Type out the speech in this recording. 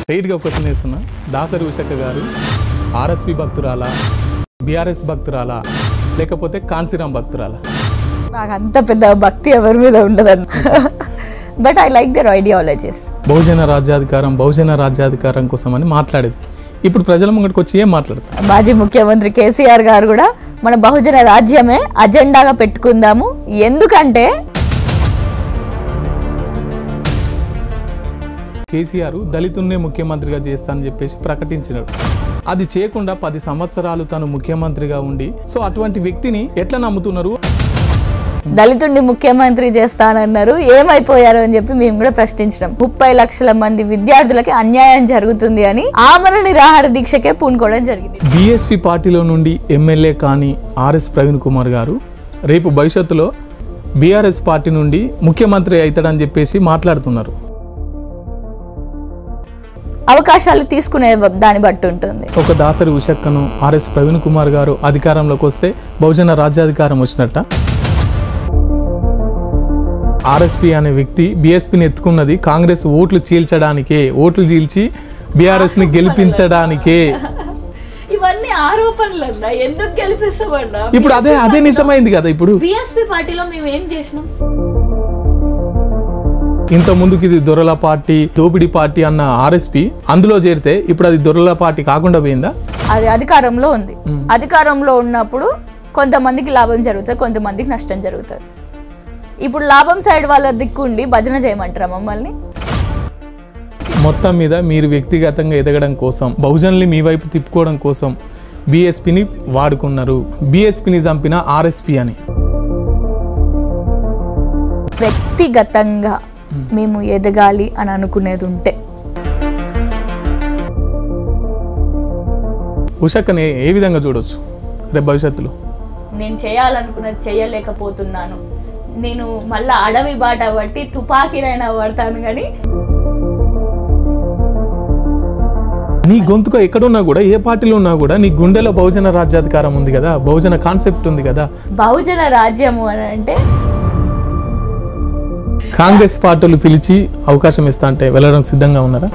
రైట్గా question వేస్తున్నా. దాసరి ఉషక్క గారు RSP భక్తురాలా, BRS భక్తురాలా, లేకపోతే కాన్సీరామ్ భక్తురాలా? నాకు అంత పెద్ద భక్తి ఎవరి మీద ఉండదు, but I like their ideologies. బహుజన రాజ్యాధికారం కోసం అని మాట్లాడేది. ఇప్పుడు ప్రజల ముంగడికి వచ్చి ఏం మాట్లాడతారు? మాజీ ముఖ్యమంత్రి కేసీఆర్ గారు కూడా మన బహుజన రాజ్యమే అజెండాగా పెట్టుకుందాము, ఎందుకంటే కేసీఆర్ దళితున్నే ముఖ్యమంత్రిగా చేస్తానని చెప్పేసి ప్రకటించినాడు. అది చేయకుండా 10 సంవత్సరాలు తను ముఖ్యమంత్రిగా ఉండి, సో అటువంటి వ్యక్తిని ఎట్లా నమ్ముతున్నారు? దళితుడిని ముఖ్యమంత్రి చేస్తానన్నారు, ఏమైపోయారు అని చెప్పి మేము కూడా ప్రశ్నించడం. 30 లక్షల మంది విద్యార్థులకి అన్యాయం జరుగుతుంది అని ఆమరణ నిరాహార దీక్షకే పూనుకోవడం జరిగింది. బీఎస్పీ పార్టీలో నుండి ఎమ్మెల్యే కానీ ఆర్ఎస్ ప్రవీణ్ కుమార్ గారు రేపు భవిష్యత్తులో బీఆర్ఎస్ పార్టీ నుండి ముఖ్యమంత్రి అవుతాడని చెప్పేసి మాట్లాడుతున్నారు. అవకాశాలు తీసుకునే దాన్ని బట్టి ఉంటుంది. ఒక దాసరి ఉషక్కను ఆర్ఎస్ ప్రవీణ్ కుమార్ గారు అధికారంలోకి వస్తే బహుజన రాజ్యాధికారం వచ్చినట్ట. ఆర్ఎస్పీ అనే వ్యక్తి బీఎస్పీని ఎత్తుకున్నది కాంగ్రెస్ ఓట్లు చీల్చడానికే, ఓట్లు చీల్చి బీఆర్ఎస్ని గెలిపించడానికే. ఇవన్నీ ఆరోపణలు అన్నా, ఎందుకు గెలిపిస్తామన్నా? ఇప్పుడు అదే నిజమైంది కదా. ఇప్పుడు బీఎస్పీ పార్టీలో మేము ఏం చేసినాం? ఇంత ముందుకి ఇది దొరల పార్టీ, దోపిడీ పార్టీ అన్న ఆర్ఎస్పీ అందులో చేరితే ఇప్పుడు అది దొరల పార్టీ కాకుండా పోయిందా? అది అధికారంలో ఉంది. అధికారంలో ఉన్నప్పుడు కొంతమందికి లాభం జరుగుతుంది, కొంతమందికి నష్టం జరుగుతుంది. ఇప్పుడు లాభం సైడ్ వాళ్ళ దిక్కుండి భజన చేయమంటారా మమ్మల్ని? మొత్తం మీద మీరు వ్యక్తిగతంగా ఎదగడం కోసం, బహుజనుల్ని మీ వైపు తిప్పుకోవడం కోసం బీఎస్పీని వాడుకున్నారు. బీఎస్పీని చంపిన ఆర్ఎస్పీ అని. వ్యక్తిగతంగా మేము ఎదగాలి అని అనుకునేది ఉంటే ఉషక్కని ఏ విధంగా చూడొచ్చు రేపు భవిష్యత్తులో? నేను చేయాలనుకున్నది చేయలేకపోతున్నాను, నేను మళ్ళీ అడవి బాట బట్టి తుపాకీనైనా పడతాను, కానీ నీ గొంతుక ఎక్కడున్నా కూడా, ఏ పార్టీలో ఉన్నా కూడా నీ గుండెలో బహుజన రాజ్యాధికారం ఉంది కదా, బహుజన కాన్సెప్ట్ ఉంది కదా. బహుజన రాజ్యము అని అంటే కాంగ్రెస్ పార్టీలు పిలిచి అవకాశం ఇస్తా అంటే వెళ్ళడానికి సిద్ధంగా ఉన్నారా?